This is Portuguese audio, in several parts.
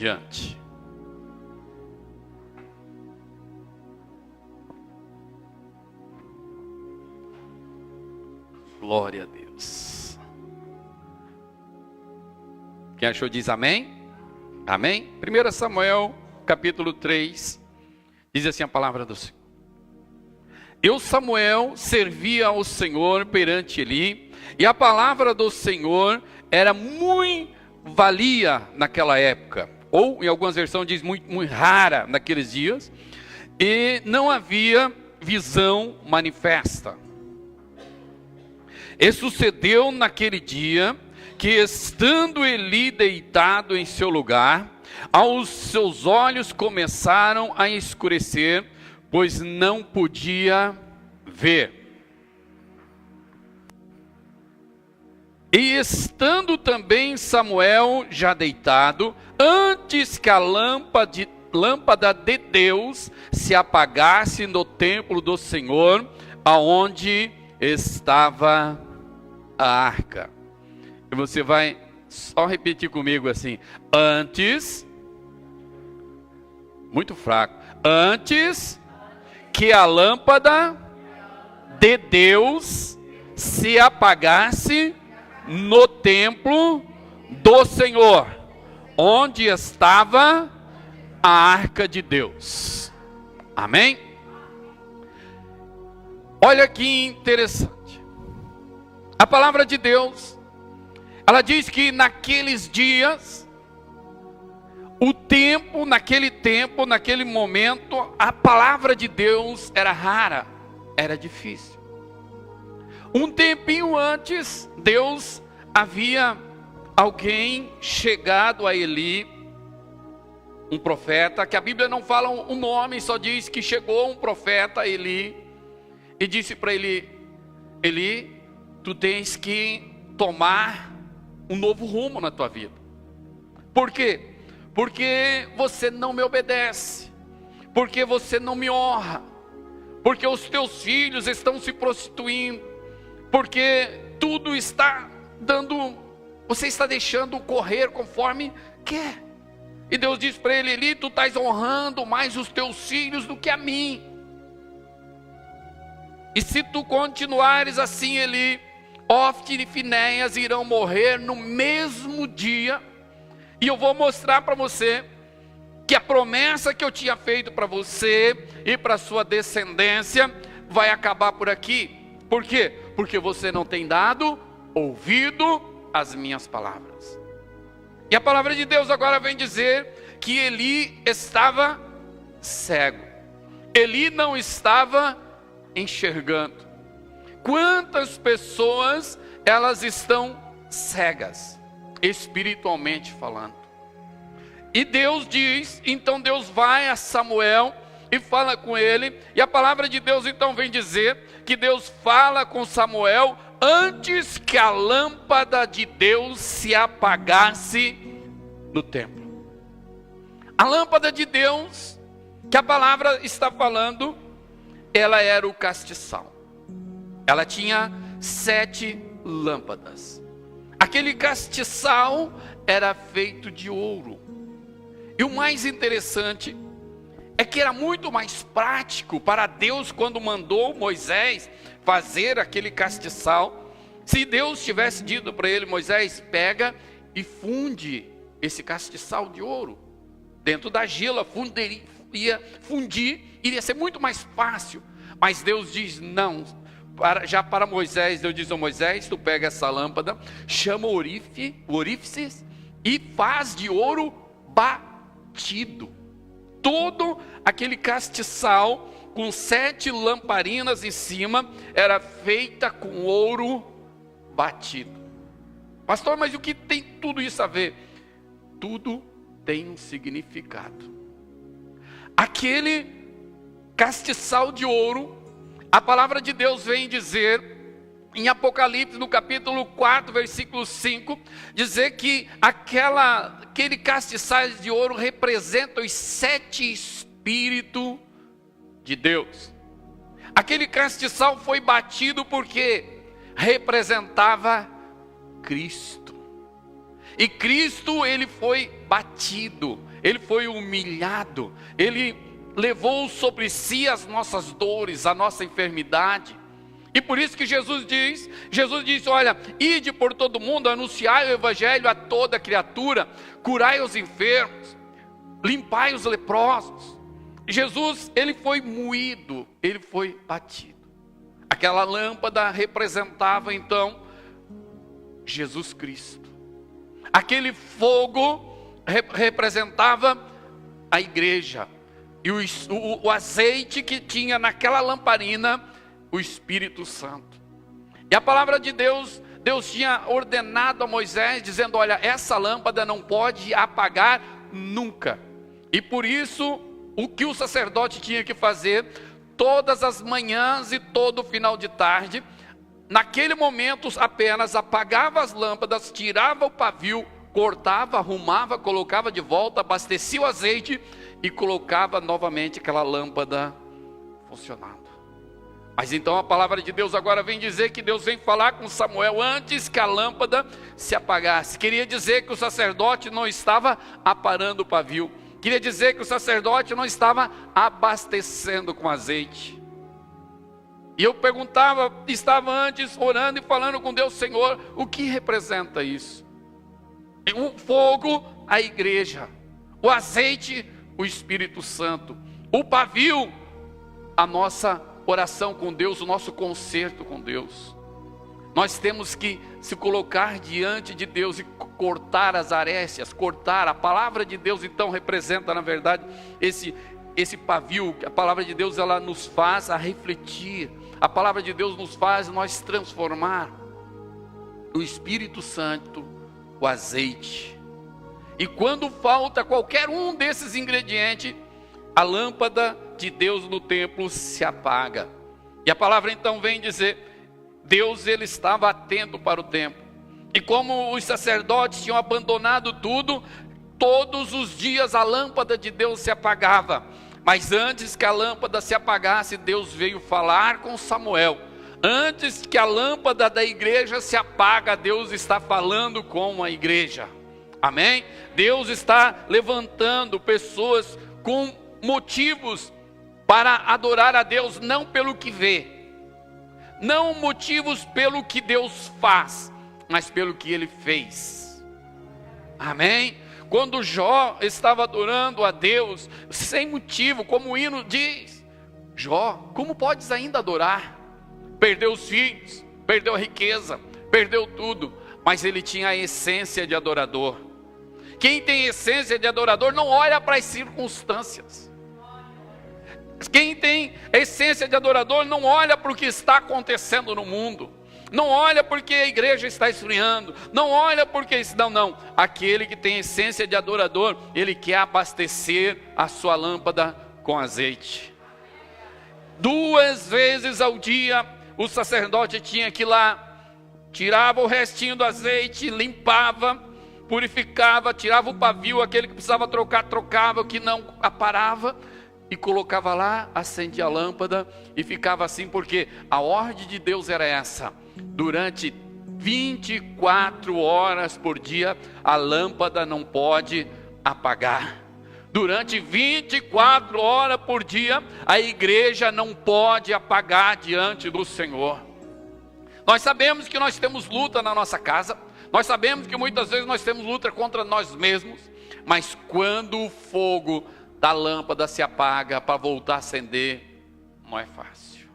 diante. Glória a Deus. Quem achou diz amém? Amém? 1 Samuel, capítulo 3, diz assim a palavra do Senhor. Eu, Samuel, servia ao Senhor perante Eli, e a palavra do Senhor era muito valia naquela época, ou em algumas versões diz muito rara naqueles dias, e não havia visão manifesta. E sucedeu naquele dia, que estando Eli deitado em seu lugar, aos seus olhos começaram a escurecer, pois não podia ver. E estando também Samuel já deitado, antes que a lâmpada de Deus se apagasse no templo do Senhor, aonde estava a arca. E você vai só repetir comigo assim: antes, muito fraco, antes que a lâmpada de Deus se apagasse no templo do Senhor, onde estava a arca de Deus. Amém? Olha que interessante. A palavra de Deus, ela diz que naqueles dias, naquele momento, a palavra de Deus era rara, era difícil. Um tempinho antes, Deus havia alguém chegado a Eli, um profeta, que a Bíblia não fala o nome, só diz que chegou um profeta a Eli, e disse para Eli: Eli, tu tens que tomar um novo rumo na tua vida. Por quê? Porque você não me obedece, porque você não me honra, porque os teus filhos estão se prostituindo, porque tudo está você está deixando correr conforme quer. E Deus diz para ele: Eli, tu estás honrando mais os teus filhos do que a mim. E se tu continuares assim, Eli, Ofni e Finéias irão morrer no mesmo dia. E eu vou mostrar para você que a promessa que eu tinha feito para você e para sua descendência vai acabar por aqui. Por quê? Porque você não tem dado ouvido às minhas palavras. E a palavra de Deus agora vem dizer que Eli estava cego. Eli não estava enxergando. Quantas pessoas elas estão cegas, espiritualmente falando? E Deus diz, então Deus vai a Samuel e fala com ele, e a palavra de Deus então vem dizer que Deus fala com Samuel antes que a lâmpada de Deus se apagasse no templo. A lâmpada de Deus, que a palavra está falando, ela era o castiçal. Ela tinha 7 lâmpadas. Aquele castiçal era feito de ouro. E o mais interessante é que era muito mais prático para Deus, quando mandou Moisés fazer aquele castiçal. Se Deus tivesse dito para ele: Moisés, pega e funde esse castiçal de ouro dentro da argila, ia fundir, iria ser muito mais fácil. Mas Deus diz não. Já para Moisés, Deus diz a Moisés: tu pega essa lâmpada, chama o orífice e faz de ouro batido. Todo aquele castiçal com 7 lamparinas em cima era feita com ouro batido. Pastor, mas o que tem tudo isso a ver? Tudo tem um significado. Aquele castiçal de ouro, a palavra de Deus vem dizer em Apocalipse, no capítulo 4, versículo 5, dizer que aquele castiçal de ouro representa os 7 Espíritos de Deus. Aquele castiçal foi batido porque representava Cristo. E Cristo, ele foi batido, ele foi humilhado, ele levou sobre si as nossas dores, a nossa enfermidade. E por isso que Jesus disse, olha, ide por todo mundo, anunciai o evangelho a toda criatura, curai os enfermos, limpai os leprosos. Jesus, ele foi moído, ele foi batido. Aquela lâmpada representava então Jesus Cristo. Aquele fogo representava a igreja. E o azeite que tinha naquela lamparina, o Espírito Santo. E a palavra de Deus, Deus tinha ordenado a Moisés, dizendo, olha, essa lâmpada não pode apagar nunca. E por isso, o que o sacerdote tinha que fazer, todas as manhãs e todo final de tarde, naquele momento apenas apagava as lâmpadas, tirava o pavio, cortava, arrumava, colocava de volta, abastecia o azeite e colocava novamente aquela lâmpada funcionando. Mas então a palavra de Deus agora vem dizer que Deus vem falar com Samuel antes que a lâmpada se apagasse. Queria dizer que o sacerdote não estava aparando o pavio. Queria dizer que o sacerdote não estava abastecendo com azeite. E eu perguntava, estava antes orando e falando com Deus, Senhor, o que representa isso? O fogo, a igreja. O azeite, o Espírito Santo. O pavio, a nossa oração com Deus, o nosso concerto com Deus. Nós temos que se colocar diante de Deus e cortar as arestas, cortar. A palavra de Deus então representa, na verdade, esse pavio. A palavra de Deus, ela nos faz a refletir. A palavra de Deus nos faz nós transformar. O Espírito Santo, o azeite. E quando falta qualquer um desses ingredientes, a lâmpada de Deus no templo se apaga. E a palavra então vem dizer, Deus, ele estava atento para o templo. E como os sacerdotes tinham abandonado tudo, todos os dias a lâmpada de Deus se apagava. Mas antes que a lâmpada se apagasse, Deus veio falar com Samuel. Antes que a lâmpada da igreja se apaga, Deus está falando com a igreja. Amém? Deus está levantando pessoas com motivos para adorar a Deus, não pelo que vê, não motivos pelo que Deus faz, mas pelo que Ele fez. Amém? Quando Jó estava adorando a Deus, sem motivo, como o hino diz, Jó, como podes ainda adorar? Perdeu os filhos, perdeu a riqueza, perdeu tudo, mas ele tinha a essência de adorador. Quem tem essência de adorador não olha para as circunstâncias. Quem tem essência de adorador não olha para o que está acontecendo no mundo. Não olha porque a igreja está esfriando. Não olha porque isso. Não. Aquele que tem essência de adorador, ele quer abastecer a sua lâmpada com azeite. 2 vezes ao dia, o sacerdote tinha que ir lá, tirava o restinho do azeite, limpava, purificava, tirava o pavio, aquele que precisava trocar, trocava, o que não aparava, e colocava lá, acendia a lâmpada, e ficava assim, porque a ordem de Deus era essa: durante 24 horas por dia, a lâmpada não pode apagar. Durante 24 horas por dia, a igreja não pode apagar diante do Senhor. Nós sabemos que nós temos luta na nossa casa, nós sabemos que muitas vezes nós temos luta contra nós mesmos, mas quando o fogo da lâmpada se apaga para voltar a acender, não é fácil.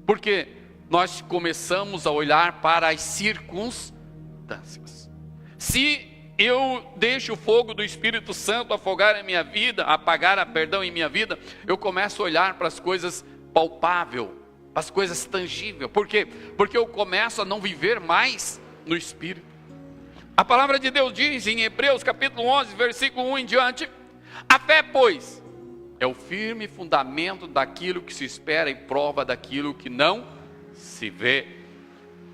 Porque nós começamos a olhar para as circunstâncias. Se eu deixo o fogo do Espírito Santo afogar em minha vida, em minha vida, eu começo a olhar para as coisas palpáveis, para as coisas tangíveis. Por quê? Porque eu começo a não viver mais no Espírito. A palavra de Deus diz em Hebreus capítulo 11, versículo 1 em diante: a fé, pois, é o firme fundamento daquilo que se espera e prova daquilo que não se vê.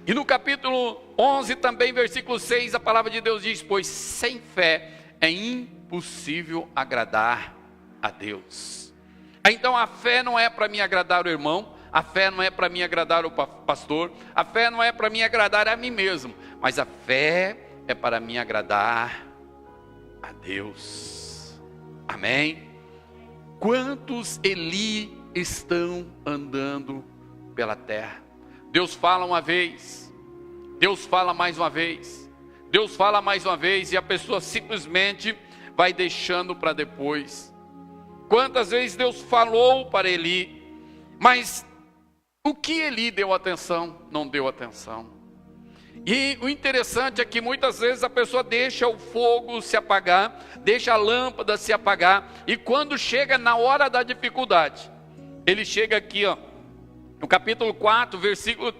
E no capítulo 11 também, versículo 6, a palavra de Deus diz: pois sem fé é impossível agradar a Deus. Então a fé não é para mim agradar o irmão, a fé não é para mim agradar o pastor, a fé não é para mim agradar a mim mesmo, mas a fé é para mim agradar a Deus. Amém? Quantos Eli estão andando pela terra? Deus fala uma vez, Deus fala mais uma vez, Deus fala mais uma vez, e a pessoa simplesmente vai deixando para depois. Quantas vezes Deus falou para Eli, mas o que Eli deu atenção? Não deu atenção. E o interessante é que muitas vezes a pessoa deixa o fogo se apagar, deixa a lâmpada se apagar, e quando chega na hora da dificuldade, ele chega aqui, ó, no capítulo 4, versículo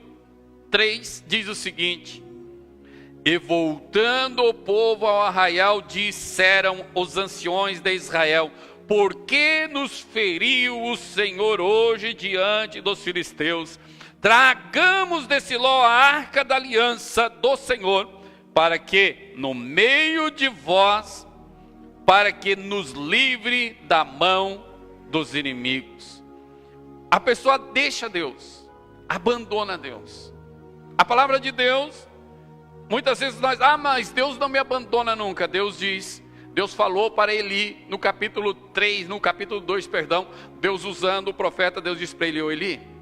3, diz o seguinte: e voltando o povo ao arraial, disseram os anciões de Israel: por que nos feriu o Senhor hoje diante dos filisteus? Tragamos de Siló a arca da aliança do Senhor, para que no meio de vós, para que nos livre da mão dos inimigos. A pessoa deixa Deus, abandona Deus. A palavra de Deus, muitas vezes nós, mas Deus não me abandona nunca. Deus diz, Deus falou para Eli, no capítulo 3, no capítulo 2, perdão, Deus usando o profeta, Deus diz para ele: ô Eli,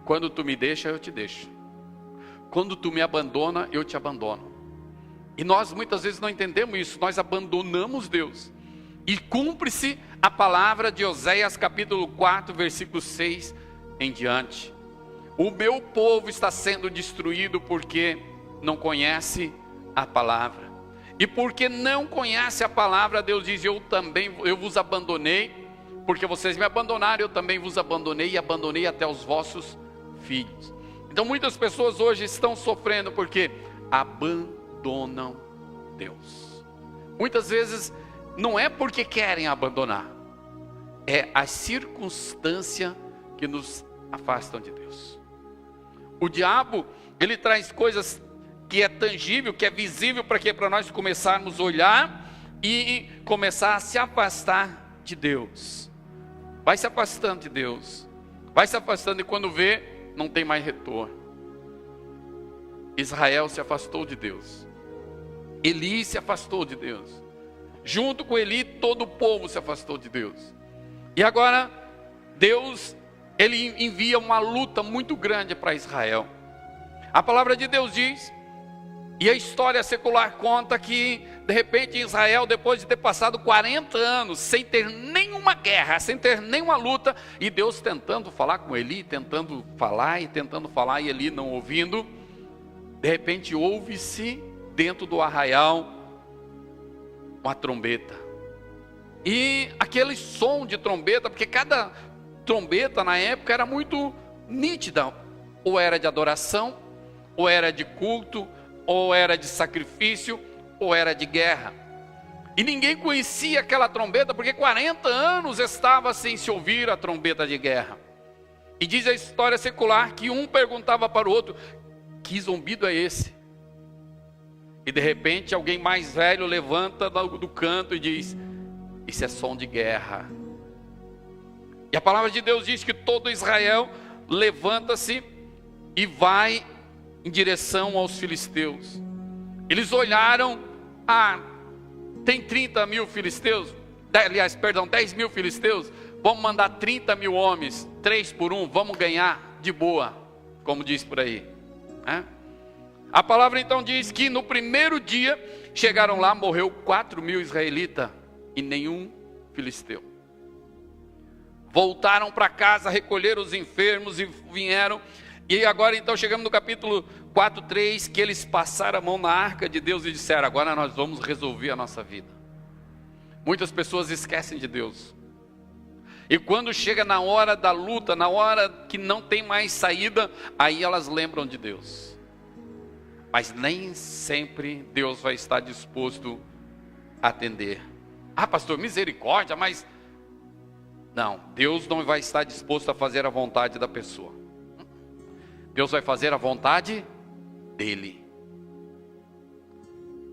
quando tu me deixa, eu te deixo. Quando tu me abandona, eu te abandono. E nós muitas vezes não entendemos isso, nós abandonamos Deus. E cumpre-se a palavra de Oséias capítulo 4, versículo 6 em diante. O meu povo está sendo destruído porque não conhece a palavra. E porque não conhece a palavra, Deus diz: eu vos abandonei, porque vocês me abandonaram, eu também vos abandonei, e abandonei até os vossos filhos. Então muitas pessoas hoje estão sofrendo porque abandonam Deus. Muitas vezes não é porque querem abandonar, é a circunstância que nos afastam de Deus. O diabo, ele traz coisas que é tangível, que é visível, para que para nós começarmos a olhar e começar a se afastar de Deus. Vai se afastando de Deus, vai se afastando, e quando vê, não tem mais retorno. Israel se afastou de Deus, Eli se afastou de Deus, junto com Eli todo o povo se afastou de Deus. E agora Deus, ele envia uma luta muito grande para Israel. A palavra de Deus diz, e a história secular conta, que de repente Israel, depois de ter passado 40 anos sem ter nenhuma guerra, sem ter nenhuma luta, e Deus tentando falar com Eli, tentando falar, e Eli não ouvindo, de repente ouve-se dentro do arraial uma trombeta. E aquele som de trombeta, porque cada trombeta na época era muito nítida, ou era de adoração, ou era de culto, ou era de sacrifício, ou era de guerra. E ninguém conhecia aquela trombeta, porque 40 anos estava sem se ouvir a trombeta de guerra. E diz a história secular que um perguntava para o outro: que zumbido é esse? E de repente alguém mais velho levanta do canto e diz: isso é som de guerra. E a palavra de Deus diz que todo Israel levanta-se e vai em direção aos filisteus. Eles olharam, tem 30 mil filisteus, 10 mil filisteus, vamos mandar 30 mil homens, 3 por 1, vamos ganhar de boa, como diz por aí, né? A palavra então diz que no primeiro dia, chegaram lá, morreu 4 mil israelitas, e nenhum filisteu. Voltaram para casa, recolheram os enfermos e vieram. E agora então chegamos no capítulo 4, 3, que eles passaram a mão na arca de Deus e disseram: agora nós vamos resolver a nossa vida. Muitas pessoas esquecem de Deus. E quando chega na hora da luta, na hora que não tem mais saída, aí elas lembram de Deus. Mas nem sempre Deus vai estar disposto a atender. Pastor, misericórdia, mas... não, Deus não vai estar disposto a fazer a vontade da pessoa. Deus vai fazer a vontade dele.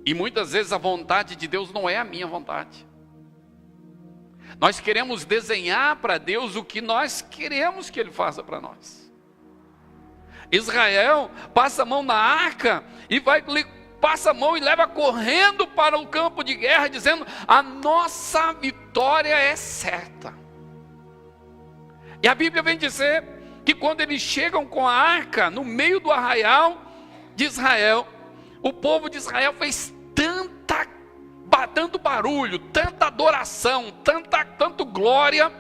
E muitas vezes a vontade de Deus não é a minha vontade. Nós queremos desenhar para Deus o que nós queremos que Ele faça para nós. Israel passa a mão na arca e vai passa a mão e leva correndo para o campo de guerra, dizendo: a nossa vitória é certa. E a Bíblia vem dizer que quando eles chegam com a arca no meio do arraial de Israel, o povo de Israel fez tanto barulho, tanta adoração, tanto glória,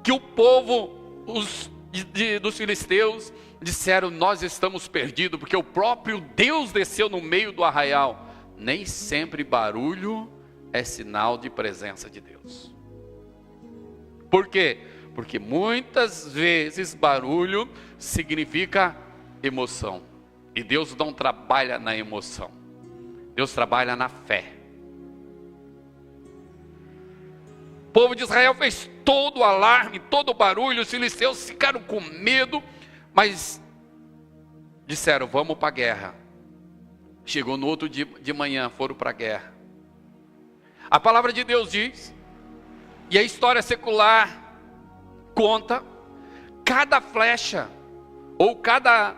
que o povo dos filisteus disseram: nós estamos perdidos, porque o próprio Deus desceu no meio do arraial. Nem sempre barulho é sinal de presença de Deus. Por quê? Porque muitas vezes barulho significa emoção. E Deus não trabalha na emoção. Deus trabalha na fé. O povo de Israel fez todo o alarme, todo o barulho. Os filisteus ficaram com medo, mas disseram: vamos para a guerra. Chegou no outro dia de manhã, foram para a guerra. A palavra de Deus diz, e a história secular conta, cada flecha, ou cada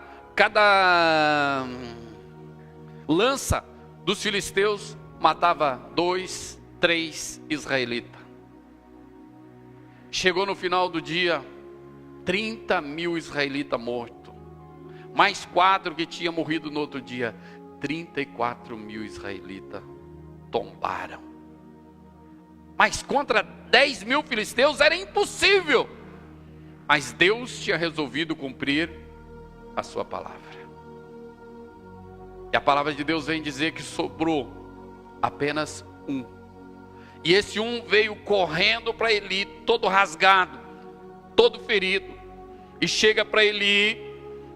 lança dos filisteus matava 2, 3 israelitas. Chegou no final do dia, 30 mil israelitas mortos, mais 4 que tinham morrido no outro dia. 34 mil israelitas tombaram. Mas contra 10 mil filisteus era impossível. Mas Deus tinha resolvido cumprir a sua palavra. E a palavra de Deus vem dizer que sobrou apenas um. E esse um veio correndo para Eli, todo rasgado, todo ferido. E chega para Eli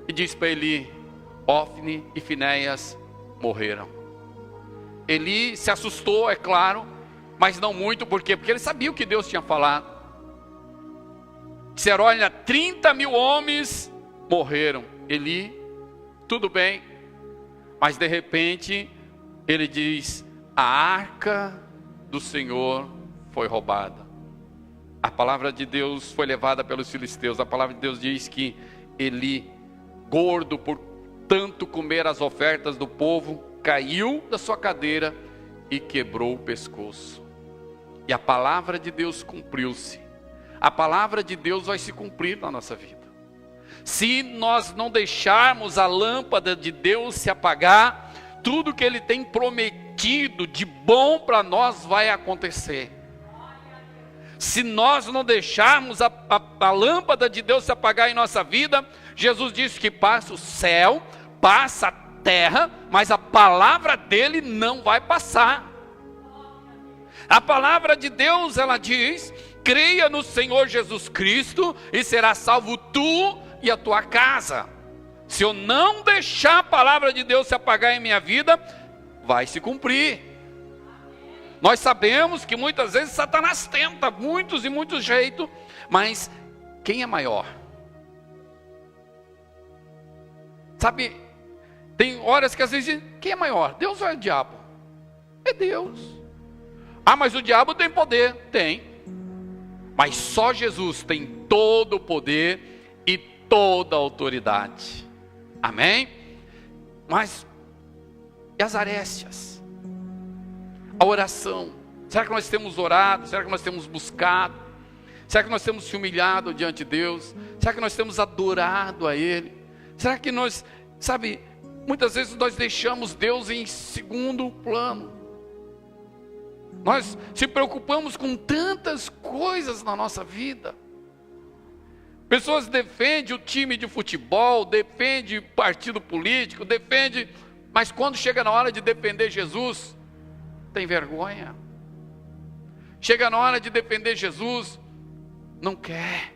e diz para Eli: Ofni e Finéias morreram. Eli se assustou, é claro, mas não muito. Por quê? Porque ele sabia o que Deus tinha falado. Disseram: olha, 30 mil homens morreram. Eli, tudo bem. Mas de repente, ele diz: a arca do Senhor foi roubada. A palavra de Deus foi levada pelos filisteus. A palavra de Deus diz que Eli, gordo por tanto comer as ofertas do povo, caiu da sua cadeira e quebrou o pescoço. E a palavra de Deus cumpriu-se. A palavra de Deus vai se cumprir na nossa vida. Se nós não deixarmos a lâmpada de Deus se apagar, tudo que Ele tem prometido de bom para nós vai acontecer. Se nós não deixarmos a lâmpada de Deus se apagar em nossa vida, Jesus disse que passa o céu, passa a terra, mas a palavra dele não vai passar. A palavra de Deus, ela diz: creia no Senhor Jesus Cristo e será salvo tu e a tua casa. Se eu não deixar a palavra de Deus se apagar em minha vida, vai se cumprir. Nós sabemos que muitas vezes Satanás tenta muitos e muitos jeitos, mas quem é maior? Sabe, tem horas que às vezes, quem é maior? Deus ou é o diabo? É Deus. Ah, mas o diabo tem poder. Tem. Mas só Jesus tem todo o poder e toda a autoridade. Amém? Mas, e as arestas? A oração. Será que nós temos orado? Será que nós temos buscado? Será que nós temos se humilhado diante de Deus? Será que nós temos adorado a Ele? Será que nós, sabe, muitas vezes nós deixamos Deus em segundo plano. Nós se preocupamos com tantas coisas na nossa vida. Pessoas defendem o time de futebol, defendem o partido político, defendem, mas quando chega na hora de defender Jesus, tem vergonha. Chega na hora de defender Jesus, não quer.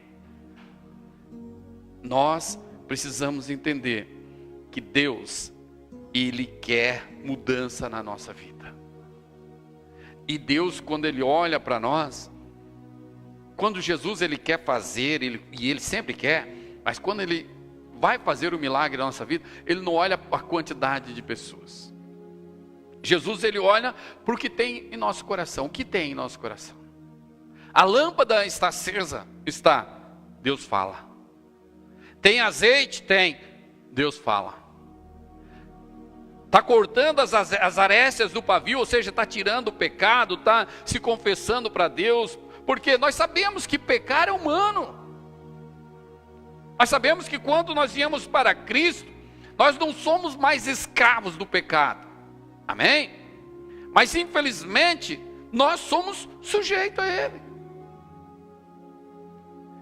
Nós precisamos entender que Deus, Ele quer mudança na nossa vida. E Deus, quando Ele olha para nós, quando Jesus Ele quer fazer, e Ele sempre quer, mas quando Ele vai fazer o milagre na nossa vida, Ele não olha a quantidade de pessoas. Jesus, Ele olha para o que tem em nosso coração. O que tem em nosso coração? A lâmpada está acesa? Está. Deus fala. Tem azeite? Tem. Deus fala. está cortando as arestas do pavio, ou seja, está tirando o pecado, está se confessando para Deus, porque nós sabemos que pecar é humano. Nós sabemos que quando nós viemos para Cristo, nós não somos mais escravos do pecado, amém? Mas infelizmente, nós somos sujeitos a ele.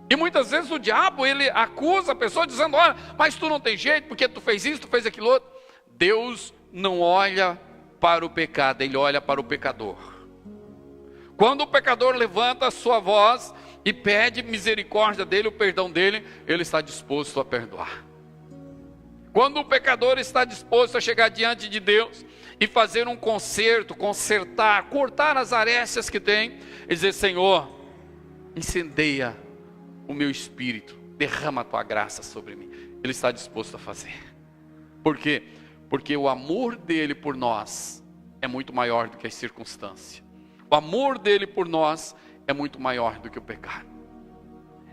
E muitas vezes o diabo, ele acusa a pessoa dizendo, olha, mas tu não tem jeito, porque tu fez isso, tu fez aquilo outro. Deus não olha para o pecado, Ele olha para o pecador. Quando o pecador levanta a sua voz e pede misericórdia dele, o perdão dele, Ele está disposto a perdoar. Quando o pecador está disposto a chegar diante de Deus e fazer um conserto, consertar, cortar as arestas que tem, e dizer, Senhor, incendeia o meu espírito, derrama a tua graça sobre mim. Ele está disposto a fazer. Por quê? Porque o amor dele por nós é muito maior do que a circunstância. O amor dele por nós é muito maior do que o pecado.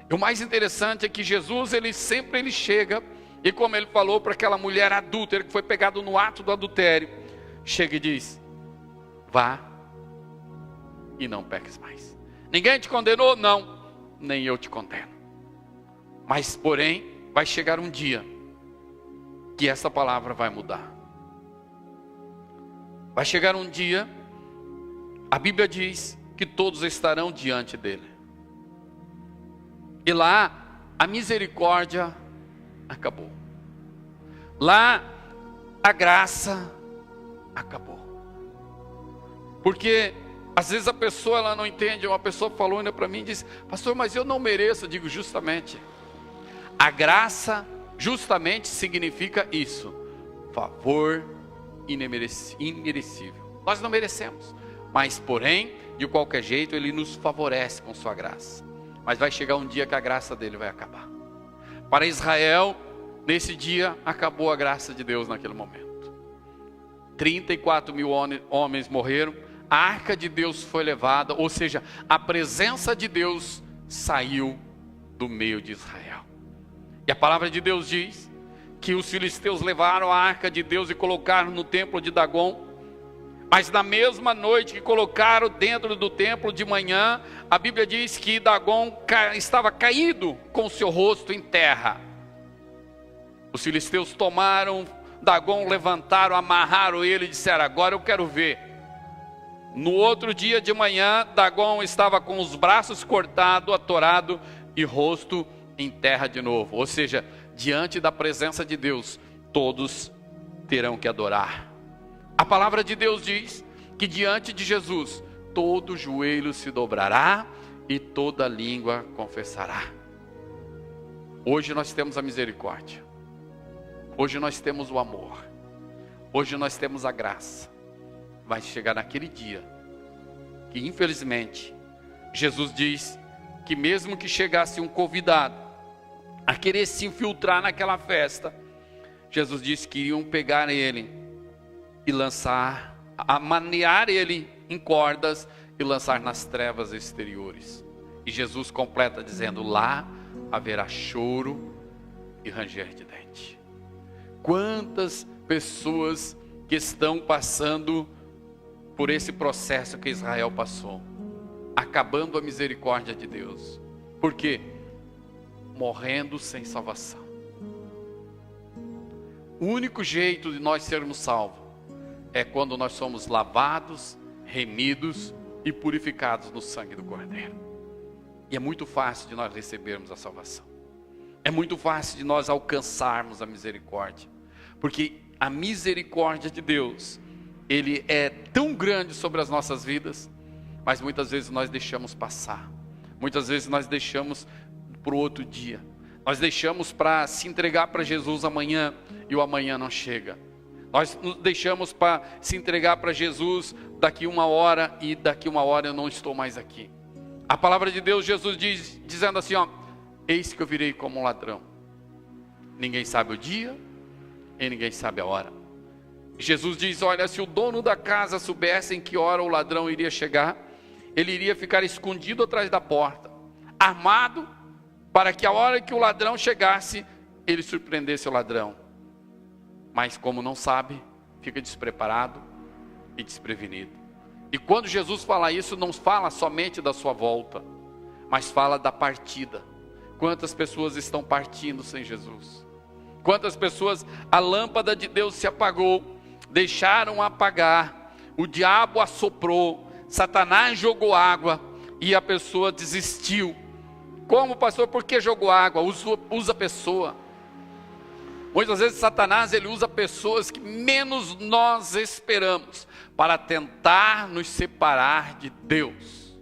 E o mais interessante é que Jesus, ele sempre chega, e como ele falou para aquela mulher adúltera que foi pegada no ato do adultério, chega e diz, vá e não peques mais. Ninguém te condenou? Não. Nem eu te condeno. Mas, porém, vai chegar um dia que essa palavra vai mudar. Vai chegar um dia, a Bíblia diz que todos estarão diante dele. E lá, a misericórdia acabou. Lá, a graça acabou. Porque às vezes a pessoa, ela não entende. Uma pessoa falou ainda para mim e disse, pastor, mas eu não mereço. Eu digo, justamente, a graça justamente significa isso, favor imerecível. Nós não merecemos, mas porém, de qualquer jeito, Ele nos favorece com sua graça. Mas vai chegar um dia que a graça dele vai acabar. Para Israel, nesse dia, acabou a graça de Deus naquele momento. 34 mil homens morreram. A arca de Deus foi levada, ou seja, a presença de Deus saiu do meio de Israel. E a palavra de Deus diz que os filisteus levaram a arca de Deus e colocaram no templo de Dagon. Mas na mesma noite que colocaram dentro do templo de manhã, a Bíblia diz que Dagon estava caído com o seu rosto em terra. Os filisteus tomaram Dagon, levantaram, amarraram ele e disseram, agora eu quero ver. No outro dia de manhã, Dagon estava com os braços cortados, atorado e rosto em terra de novo. Ou seja, diante da presença de Deus, todos terão que adorar. A palavra de Deus diz que diante de Jesus, todo joelho se dobrará e toda língua confessará. Hoje nós temos a misericórdia. Hoje nós temos o amor. Hoje nós temos a graça. Vai chegar naquele dia que, infelizmente, Jesus diz que mesmo que chegasse um convidado a querer se infiltrar naquela festa, Jesus disse que iriam pegar ele e lançar, amanear ele em cordas e lançar nas trevas exteriores. E Jesus completa dizendo, lá haverá choro e ranger de dente. Quantas pessoas que estão passando por esse processo que Israel passou, acabando a misericórdia de Deus. Por quê? Morrendo sem salvação. O único jeito de nós sermos salvos é quando nós somos lavados, remidos e purificados no sangue do Cordeiro. E é muito fácil de nós recebermos a salvação. É muito fácil de nós alcançarmos a misericórdia. Porque a misericórdia de Deus, Ele é tão grande sobre as nossas vidas, mas muitas vezes nós deixamos passar. Muitas vezes nós deixamos para o outro dia. Nós deixamos para se entregar para Jesus amanhã e o amanhã não chega. Nós nos deixamos para se entregar para Jesus daqui 1 hora e daqui 1 hora eu não estou mais aqui. A palavra de Deus, Jesus diz, dizendo assim, ó, eis que eu virei como um ladrão. Ninguém sabe o dia e ninguém sabe a hora. Jesus diz, olha, se o dono da casa soubesse em que hora o ladrão iria chegar, ele iria ficar escondido atrás da porta, armado, para que a hora que o ladrão chegasse, ele surpreendesse o ladrão. Mas como não sabe, fica despreparado e desprevenido. E quando Jesus fala isso, não fala somente da sua volta, mas fala da partida. Quantas pessoas estão partindo sem Jesus? Quantas pessoas, a lâmpada de Deus se apagou, deixaram apagar, o diabo assoprou, Satanás jogou água e a pessoa desistiu. Como, pastor? Por que jogou água? Usa a pessoa. Muitas vezes Satanás, ele usa pessoas que menos nós esperamos para tentar nos separar de Deus.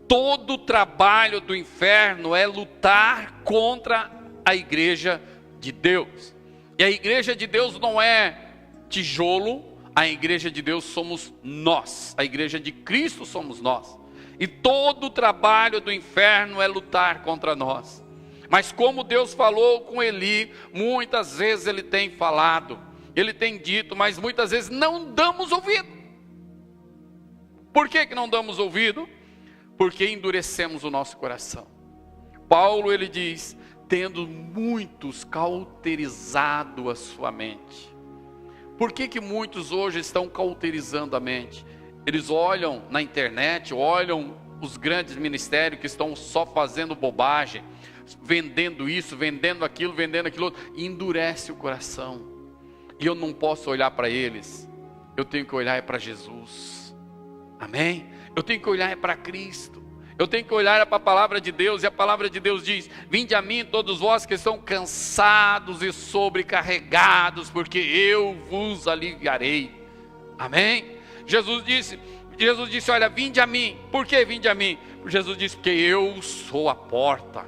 Todo o trabalho do inferno é lutar contra a igreja de Deus. E a igreja de Deus não é tijolo, a igreja de Deus somos nós. A igreja de Cristo somos nós. E todo o trabalho do inferno é lutar contra nós. Mas como Deus falou com Eli, muitas vezes Ele tem falado, Ele tem dito, mas muitas vezes não damos ouvido. Por que não damos ouvido? Porque endurecemos o nosso coração. Paulo, ele diz, tendo muitos cauterizado a sua mente. Por que muitos hoje estão cauterizando a mente? Eles olham na internet, olham os grandes ministérios que estão só fazendo bobagem, vendendo isso, vendendo aquilo outro, e endurece o coração. E eu não posso olhar para eles, eu tenho que olhar para Jesus. Amém? Eu tenho que olhar para Cristo. Eu tenho que olhar para a palavra de Deus, e a palavra de Deus diz: vinde a mim todos vós que estão cansados e sobrecarregados, porque eu vos aliviarei. Amém? Jesus disse, olha, vinde a mim. Por que vinde a mim? Jesus disse, porque eu sou a porta.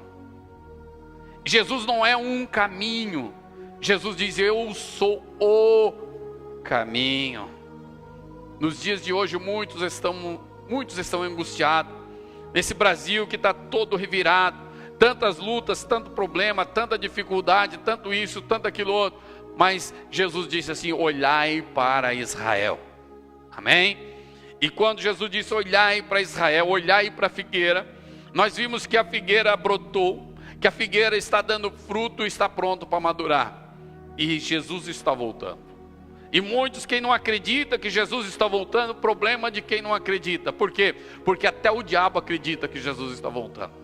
Jesus não é um caminho. Jesus diz, eu sou o caminho. Nos dias de hoje, muitos estão angustiados. Nesse Brasil que está todo revirado, tantas lutas, tanto problema, tanta dificuldade, tanto isso, tanto aquilo outro. Mas Jesus disse assim, olhai para Israel. Amém? E quando Jesus disse, olhai para Israel, olhai para a figueira, nós vimos que a figueira brotou, que a figueira está dando fruto e está pronto para madurar. E Jesus está voltando. E muitos, quem não acredita que Jesus está voltando, problema de quem não acredita. Por quê? Porque até o diabo acredita que Jesus está voltando.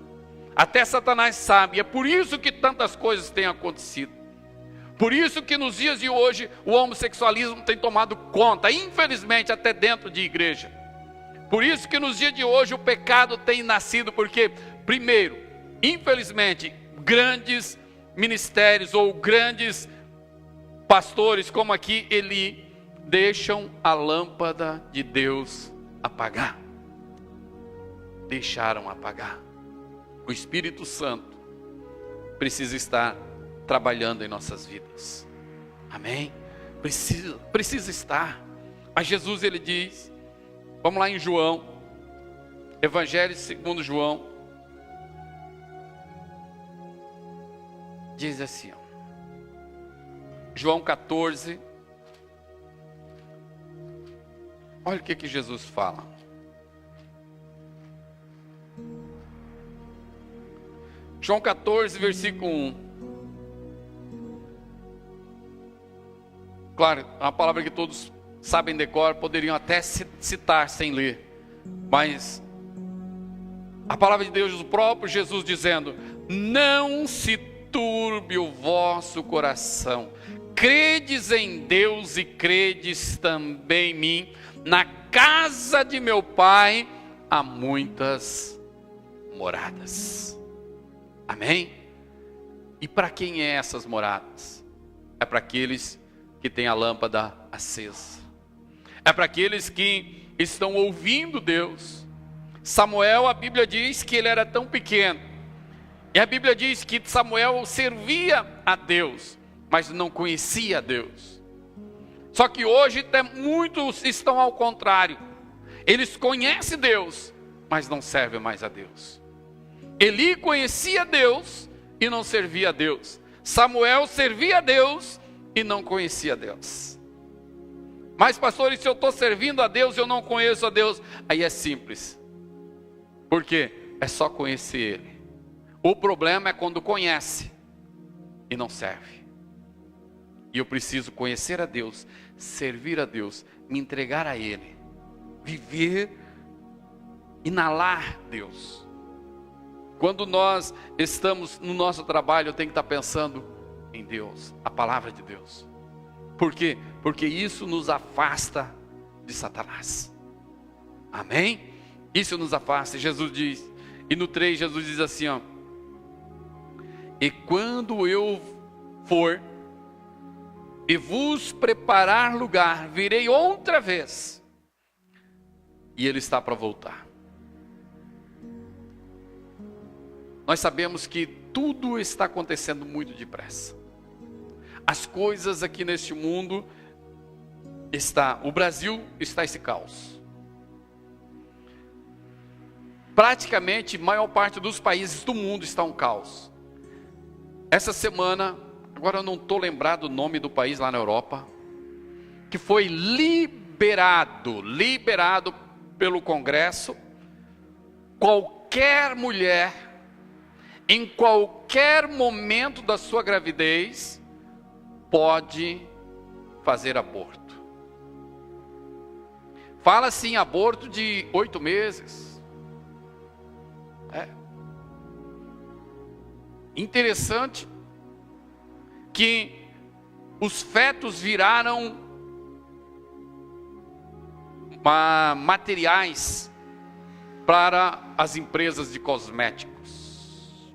Até Satanás sabe. E é por isso que tantas coisas têm acontecido. Por isso que nos dias de hoje o homossexualismo tem tomado conta, infelizmente até dentro de igreja. Por isso que nos dias de hoje o pecado tem nascido, porque, primeiro, infelizmente, grandes ministérios ou grandes pastores, como aqui Eli, deixam a lâmpada de Deus apagar. Deixaram apagar. O Espírito Santo precisa estar trabalhando em nossas vidas. Amém? Precisa estar. Mas Jesus, ele diz, vamos lá em João, Evangelho segundo João, diz assim, ó, João 14, olha o que Jesus fala. João 14, versículo 1. Claro, é uma palavra que todos sabem de cor, poderiam até citar sem ler. Mas a palavra de Deus, o próprio Jesus dizendo, não se turbe o vosso coração. Credes em Deus e credes também em mim. Na casa de meu Pai há muitas moradas. Amém? E para quem é essas moradas? É para aqueles que têm a lâmpada acesa. É para aqueles que estão ouvindo Deus. Samuel, a Bíblia diz que ele era tão pequeno. E a Bíblia diz que Samuel servia a Deus, mas não conhecia Deus. Só que hoje muitos estão ao contrário. Eles conhecem Deus, mas não servem mais a Deus. Eli conhecia Deus e não servia a Deus. Samuel servia a Deus e não conhecia Deus. Mas pastor, e se eu estou servindo a Deus e eu não conheço a Deus? Aí é simples. Por quê? É só conhecer Ele. O problema é quando conhece e não serve. E eu preciso conhecer a Deus, servir a Deus, me entregar a Ele, viver, inalar Deus. Quando nós estamos no nosso trabalho, eu tenho que estar pensando em Deus, a palavra de Deus. Por quê? Porque isso nos afasta de Satanás. Amém? Isso nos afasta. Jesus diz, e no 3 Jesus diz assim, ó: e quando eu for e vos preparar lugar, virei outra vez. E Ele está para voltar. Nós sabemos que tudo está acontecendo muito depressa. As coisas aqui neste mundo o Brasil está esse caos. Praticamente a maior parte dos países do mundo está um caos. Essa semana, agora eu não estou lembrado o nome do país lá na Europa, que foi liberado pelo Congresso, qualquer mulher, em qualquer momento da sua gravidez, pode fazer aborto. Fala-se em aborto de 8 meses. Interessante que os fetos viraram materiais para as empresas de cosméticos.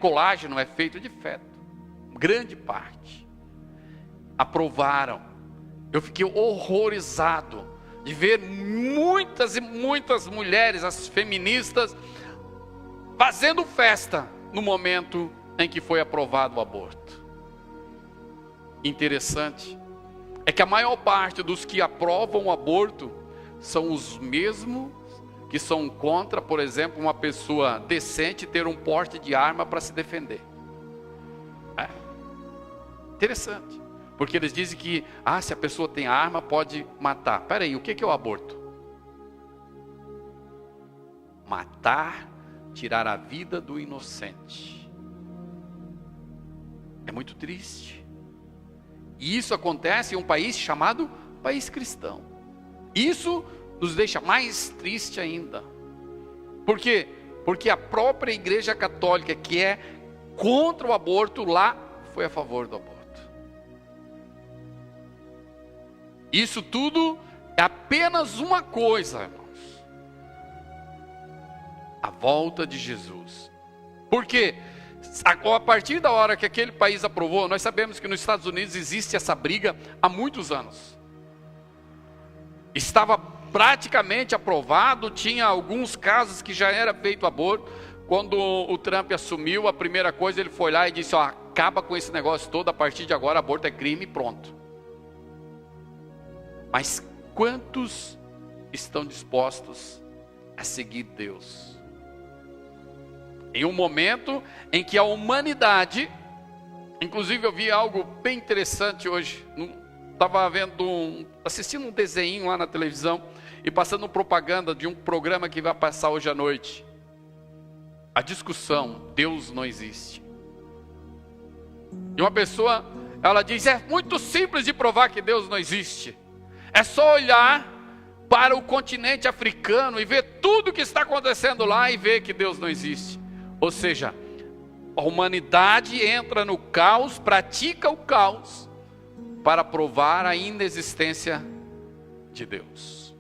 Colágeno é feito de feto, grande parte. Aprovaram. Eu fiquei horrorizado de ver muitas e muitas mulheres, as feministas, fazendo festa no momento em que foi aprovado o aborto. Interessante é que a maior parte dos que aprovam o aborto são os mesmos que são contra, por exemplo, uma pessoa decente ter um porte de arma para se defender. Interessante, porque eles dizem que se a pessoa tem arma pode matar. Espera aí, o que é o aborto? Matar, tirar a vida do inocente. É muito triste. E isso acontece em um país chamado país cristão. Isso nos deixa mais triste ainda. Por quê? Porque a própria Igreja Católica, que é contra o aborto, lá foi a favor do aborto. Isso tudo é apenas uma coisa, irmãos: a volta de Jesus. Por quê? A partir da hora que aquele país aprovou, nós sabemos que nos Estados Unidos existe essa briga há muitos anos. Estava praticamente aprovado, tinha alguns casos que já era feito aborto. Quando o Trump assumiu, a primeira coisa, ele foi lá e disse: acaba com esse negócio todo, a partir de agora aborto é crime e pronto. Mas quantos estão dispostos a seguir Deus? Em um momento em que a humanidade, inclusive eu vi algo bem interessante hoje, estava assistindo um desenho lá na televisão e passando propaganda de um programa que vai passar hoje à noite. A discussão: Deus não existe. E uma pessoa, ela diz: é muito simples de provar que Deus não existe. É só olhar para o continente africano e ver tudo que está acontecendo lá e ver que Deus não existe. Ou seja, a humanidade entra no caos, pratica o caos, para provar a inexistência de Deus.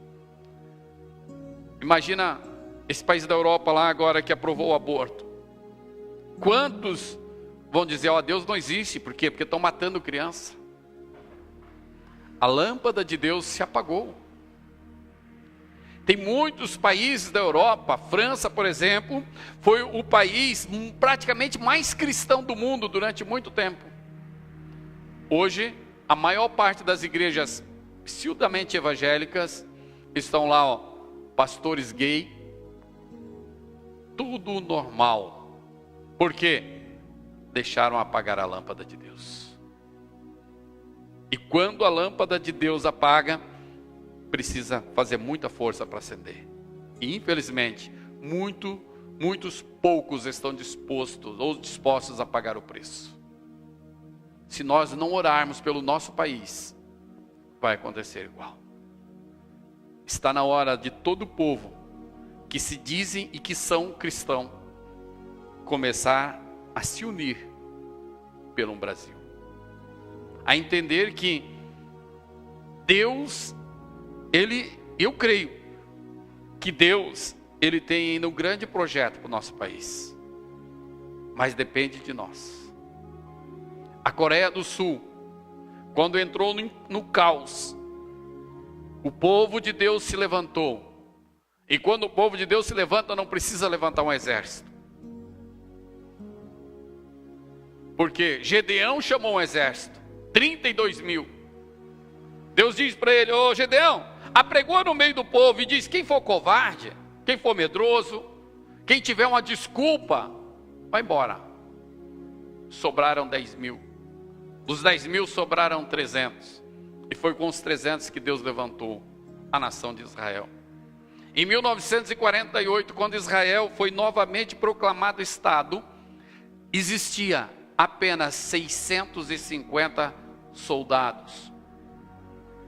Imagina esse país da Europa lá agora que aprovou o aborto. Quantos vão dizer: Deus não existe? Por quê? Porque estão matando criança. A lâmpada de Deus se apagou. Tem muitos países da Europa, a França, por exemplo, foi o país praticamente mais cristão do mundo durante muito tempo. Hoje, a maior parte das igrejas pseudamente evangélicas estão lá, pastores gay, tudo normal. Por quê? Deixaram apagar a lâmpada de Deus. E quando a lâmpada de Deus apaga, precisa fazer muita força para acender. E infelizmente, muitos poucos estão dispostos a pagar o preço. se nós não orarmos pelo nosso país, vai acontecer igual. Está na hora de todo o povo que se dizem e que são cristãos começar a se unir pelo Brasil, a entender que Deus, eu creio que Deus, Ele tem ainda um grande projeto para o nosso país, mas depende de nós. A Coreia do Sul, quando entrou no caos, o povo de Deus se levantou. E quando o povo de Deus se levanta, não precisa levantar um exército. Porque Gedeão chamou um exército, 32 mil. Deus diz para ele: ô Gedeão, apregou no meio do povo e diz: quem for covarde, quem for medroso, quem tiver uma desculpa, vai embora. Sobraram 10 mil. Dos 10 mil sobraram 300. E foi com os 300 que Deus levantou a nação de Israel. Em 1948, quando Israel foi novamente proclamado Estado, existia apenas 650 soldados,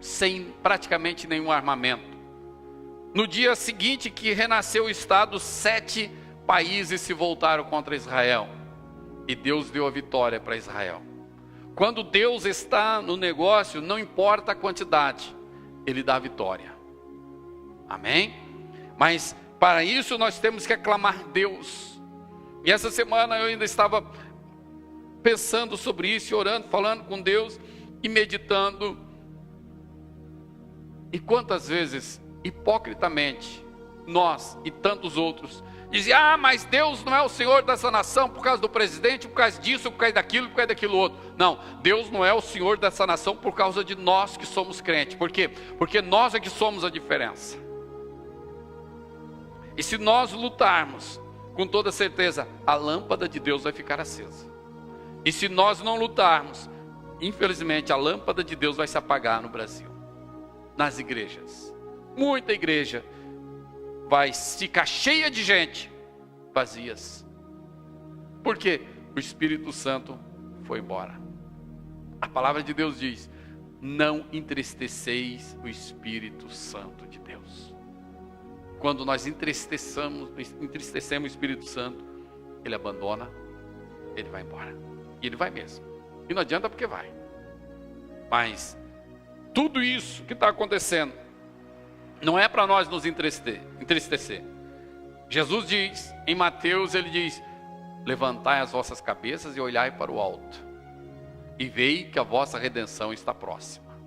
sem praticamente nenhum armamento. No dia seguinte que renasceu o Estado, 7 países se voltaram contra Israel. E Deus deu a vitória para Israel. Quando Deus está no negócio, não importa a quantidade, Ele dá a vitória. Amém? Mas para isso nós temos que aclamar Deus. E essa semana eu ainda estava pensando sobre isso, orando, falando com Deus e meditando. E quantas vezes, hipocritamente, nós e tantos outros diziam: mas Deus não é o Senhor dessa nação por causa do presidente, por causa disso, por causa daquilo outro. Não, Deus não é o Senhor dessa nação por causa de nós que somos crentes. Por quê? Porque nós é que somos a diferença. E se nós lutarmos, com toda certeza, a lâmpada de Deus vai ficar acesa. E se nós não lutarmos, infelizmente a lâmpada de Deus vai se apagar no Brasil, nas igrejas. Muita igreja vai ficar cheia de gente, vazias. Por quê? O Espírito Santo foi embora. A palavra de Deus diz: não entristeceis o Espírito Santo de Deus. Quando nós entristecemos o Espírito Santo, ele abandona, ele vai embora. E ele vai mesmo. E não adianta, porque vai. Mas tudo isso que está acontecendo não é para nós nos entristecer. Jesus diz, em Mateus, ele diz: levantai as vossas cabeças e olhai para o alto, e vei que a vossa redenção está próxima.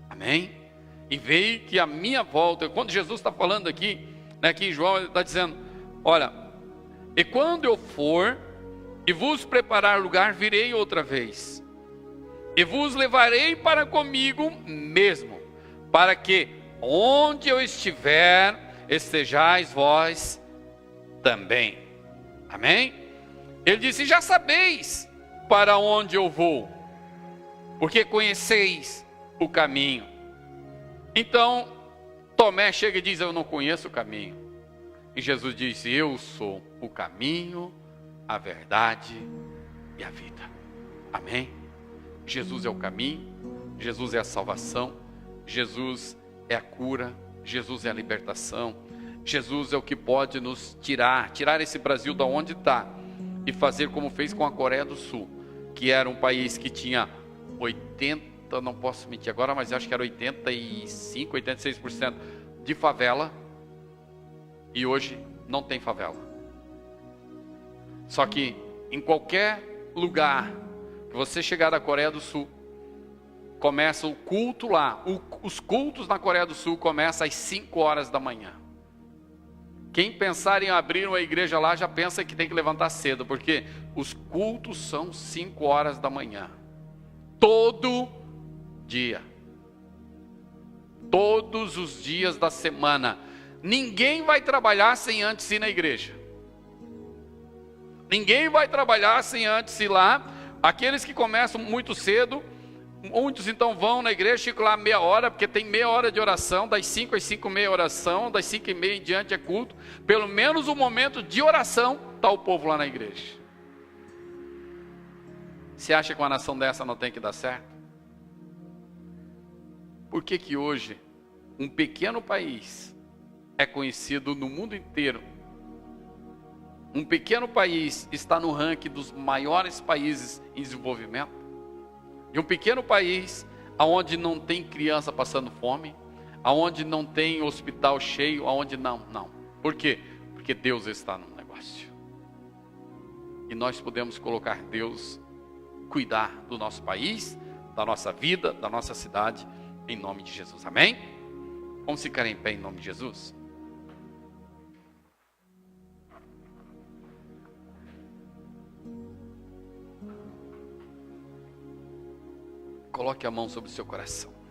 Amém? E vei que a minha volta, quando Jesus está falando aqui, aqui em João, ele está dizendo: olha, e quando eu for e vos preparar lugar, virei outra vez, e vos levarei para comigo mesmo, para que onde eu estiver, estejais vós também. Amém? Ele disse: já sabeis para onde eu vou, porque conheceis o caminho. Então Tomé chega e diz: eu não conheço o caminho. E Jesus diz: eu sou o caminho, a verdade e a vida. Amém? Jesus é o caminho, Jesus é a salvação, Jesus é a cura, Jesus é a libertação, Jesus é o que pode nos tirar esse Brasil da onde está e fazer como fez com a Coreia do Sul, que era um país que tinha 80, não posso mentir agora, mas acho que era 85, 86% de favela, e hoje não tem favela. Só que em qualquer lugar que você chegar da Coreia do Sul, começa o culto lá. Os cultos na Coreia do Sul começam às 5 horas da manhã. Quem pensar em abrir uma igreja lá já pensa que tem que levantar cedo, porque os cultos são 5 horas da manhã. Todo dia. Todos os dias da semana. Ninguém vai trabalhar sem antes ir na igreja. Ninguém vai trabalhar sem antes ir lá. Aqueles que começam muito cedo, muitos então vão na igreja, ficam lá meia hora, porque tem meia hora de oração, das 5 às 5h30 oração, das 5h30 em diante é culto. Pelo menos um momento de oração, está o povo lá na igreja. Você acha que uma nação dessa não tem que dar certo? Por que que hoje um pequeno país é conhecido no mundo inteiro? Um pequeno país está no ranking dos maiores países em desenvolvimento? E um pequeno país onde não tem criança passando fome, onde não tem hospital cheio, onde não. Por quê? Porque Deus está no negócio. E nós podemos colocar Deus, cuidar do nosso país, da nossa vida, da nossa cidade, em nome de Jesus. Amém? Vamos ficar em pé em nome de Jesus? Coloque a mão sobre o seu coração.